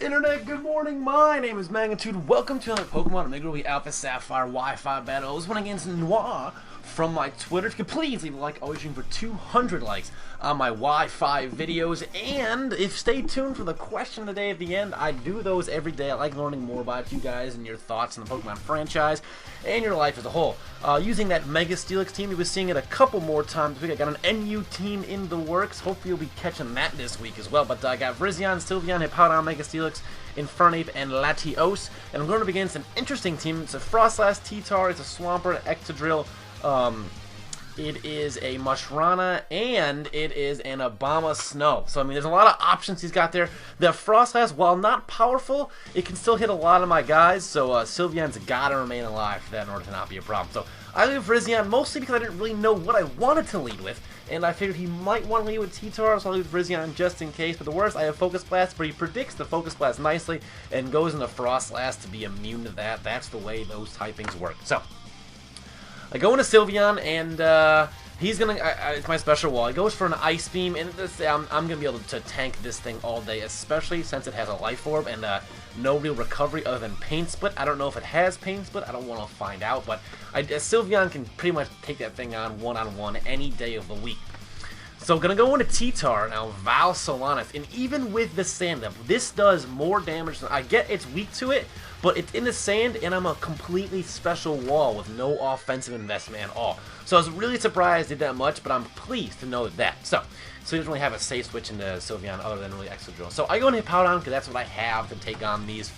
Internet, good morning. My name is Magnitude. Welcome to another Pokemon Omega Alpha Sapphire Wi-Fi battle. I was one against Noir from my Twitter. If you could please leave a like, always shooting for 200 likes on my Wi-Fi videos. And if stay tuned for the question of the day at the end. I do those every day. I like learning more about you guys and your thoughts on the Pokemon franchise and your life as a whole. Using that Mega Steelix team, you were seeing it a couple more times this week. I got an NU team in the works. Hopefully you'll be catching that this week as well. But I got Virizion, Sylveon, Hippowdon, Mega Steelix, Infernape, and Latios. And I'm going to begin against an interesting team. It's a Frostlass, T-Tar, it's a Swampert, an Ectodrill, it is a Mushrana, and it is an Abomasnow. So, I mean, there's a lot of options he's got there. The Frostlass, while not powerful, it can still hit a lot of my guys, so Sylveon's got to remain alive for that in order to not be a problem. So, I lead with Virizion mostly because I didn't really know what I wanted to lead with, and I figured he might want to lead with T-Tar, so I lead with Virizion just in case. But the worst, I have Focus Blast, but he predicts the Focus Blast nicely and goes into Frostlass to be immune to that. That's the way those typings work. So, I go into Sylveon, and he's gonna. It's my special wall. He goes for an Ice Beam, and I'm gonna be able to tank this thing all day, especially since it has a Life Orb and no real recovery other than Pain Split. I don't know if it has Pain Split. I don't want to find out, but Sylveon can pretty much take that thing on one-on-one any day of the week. So, gonna go into T-Tar now, Val Solanas, and even with the sand up, this does more damage than I get. It's weak to it, but it's in the sand, and I'm a completely special wall with no offensive investment at all. So I was really surprised it did that much, but I'm pleased to know that. So he doesn't really have a safe switch into Sylveon other than really Ectodrill. So I go into Hippowdon because that's what I have to take on these,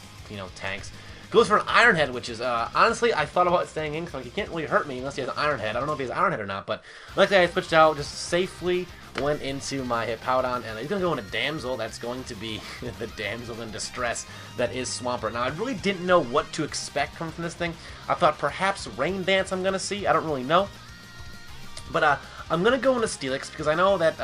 tanks. Goes for an Iron Head, which is, honestly, I thought about staying in, because he can't really hurt me unless he has an Iron Head. I don't know if he has Iron Head or not, but luckily I switched out, just safely went into my Hippowdon, and he's going to go into Damsel. That's going to be the damsel in distress that is Swampert. Now, I really didn't know what to expect from this thing. I thought perhaps Rain Dance I'm going to see. I don't really know. But I'm going to go into Steelix, because I know that,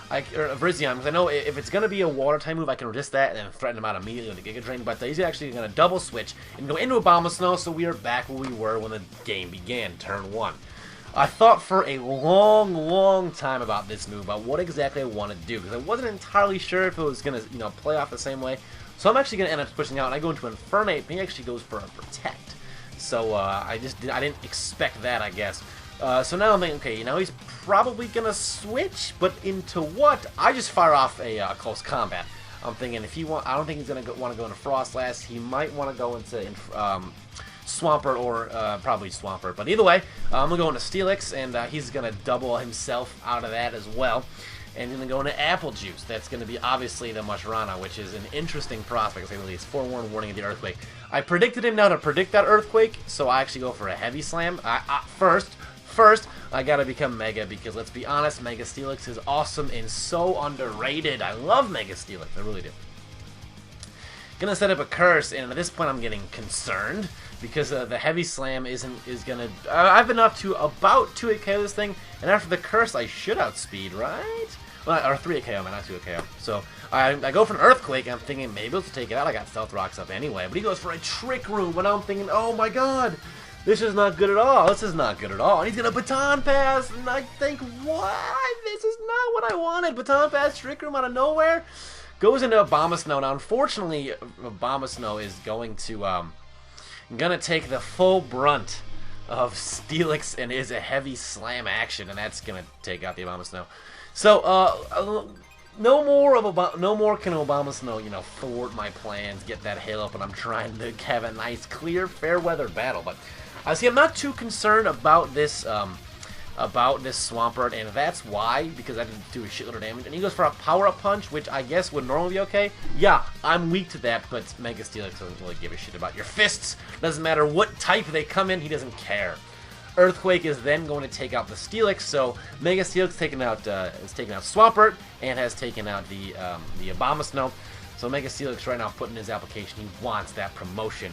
Virizion, because I know if it's going to be a water type move, I can resist that and then threaten him out immediately with a Giga Drain. But he's actually going to double switch and go into Abomasnow, so we are back where we were when the game began, turn 1. I thought for a long time about this move, about what exactly I want to do, because I wasn't entirely sure if it was going to, play off the same way. So I'm actually going to end up switching out, and I go into Infernape, and he actually goes for a Protect. So I didn't expect that, I guess. So now I'm thinking, okay, he's probably going to switch, but into what? I just fire off a Close Combat. I'm thinking if he I don't think he's going to want to go into Frostlass. He might want to go into Swampert or probably Swampert. But either way, I'm going to go into Steelix, and he's going to double himself out of that as well. And going to go into Apple Juice. That's going to be obviously the Mushrana, which is an interesting prospect, to say the least. Forewarned, warning of the Earthquake. I predicted him now to predict that Earthquake, so I actually go for a Heavy Slam. First, I gotta become Mega, because let's be honest, Mega Steelix is awesome and so underrated. I love Mega Steelix, I really do. Gonna set up a Curse, and at this point I'm getting concerned, because the Heavy Slam is gonna... I've been up to about 2 KO this thing, and after the Curse I should outspeed, right? Well, or 3 KO, man, not 2 KO. So I go for an Earthquake, and I'm thinking maybe it'll take it out. I got Stealth Rocks up anyway, but he goes for a Trick Room, and I'm thinking, oh my god! This is not good at all. This is not good at all. And he's going to Baton Pass. And I think, what? This is not what I wanted. Baton Pass, Trick Room out of nowhere. Goes into Abomasnow. Now, unfortunately, Abomasnow is going to take the full brunt of Steelix and is a Heavy Slam action. And that's going to take out the Abomasnow. So, no more can Abomasnow, thwart my plans, get that hail up, and I'm trying to have a nice, clear, fair weather battle. But see, I'm not too concerned about this Swampert, and that's why, because I didn't do a shitload of damage. And he goes for a Power-Up Punch, which I guess would normally be okay. Yeah, I'm weak to that, but Mega Steelix doesn't really give a shit about your fists. Doesn't matter what type they come in, he doesn't care. Earthquake is then going to take out the Steelix, so Mega Steelix has taken out Swampert and has taken out the Abomasnow. So Mega Steelix right now putting his application. He wants that promotion.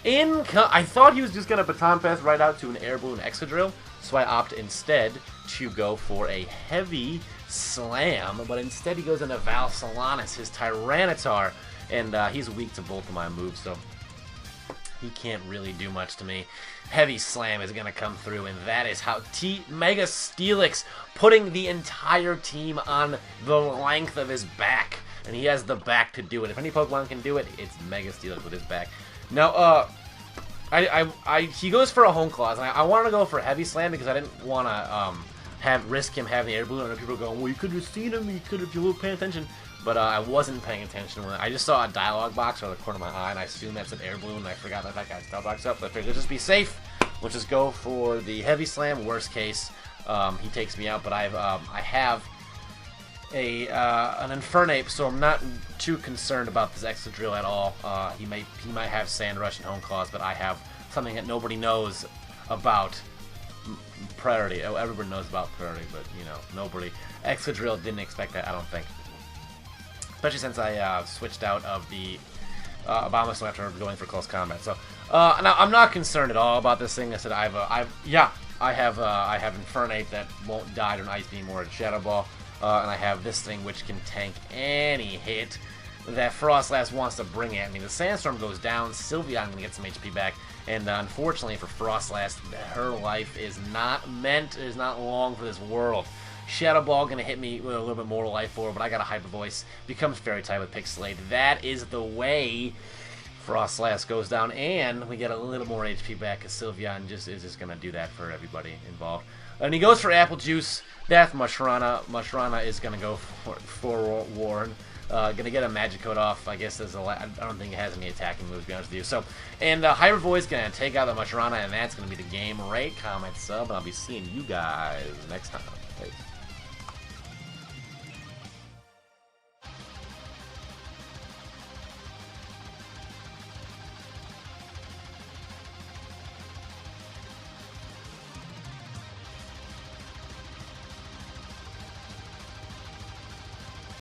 I thought he was just going to Baton Pass right out to an Air Balloon Excadrill, so I opt instead to go for a Heavy Slam, but instead he goes into Val Solanas, his Tyranitar, and he's weak to both of my moves, so he can't really do much to me. Heavy Slam is going to come through, and that is how Mega Steelix putting the entire team on the length of his back. and he has the back to do it. If any Pokemon can do it, it's Mega Steelix with his back. Now, he goes for a Home Claws, and I wanted to go for Heavy Slam because I didn't want to risk him having the Air Balloon. And people going, well, you could have seen him, if you were paying attention. But I wasn't paying attention. I just saw a dialogue box out of the corner of my eye, and I assumed that's an Air Balloon, and I forgot that guy's dialogue box up. So I figured, let's just be safe. We'll just go for the Heavy Slam. Worst case, he takes me out. But I have an Infernape, so I'm not too concerned about this Excadrill at all. He might have Sand Rush and Home Claws, but I have something that nobody knows about. Priority. Everybody knows about Priority, but nobody. Excadrill didn't expect that, I don't think. Especially since I switched out of the Abomasnow after going for close combat. So now I'm not concerned at all about this thing. I said I have Infernape that won't die to an Ice Beam or a Shadow Ball, and I have this thing which can tank any hit that Frostlass wants to bring at me. The Sandstorm goes down. Sylveon gonna get some HP back, and unfortunately for Frostlass, her life is not long for this world. Shadow Ball gonna hit me with a little bit more life for, but I got a Hyper Voice. Becomes Fairy type with Pixelate. That is the way. Frostlass goes down, and we get a little more HP back because Sylveon is just gonna do that for everybody involved. And he goes for Apple Juice. That's Mushrana. Mushrana is gonna go for Warren. Gonna get a Magicoat off. I guess there's I don't think it has any attacking moves, to be honest with you. So, and Hyper Voice gonna take out the Mushrana, and that's gonna be the game. Rate, comment, sub, and I'll be seeing you guys next time. Peace.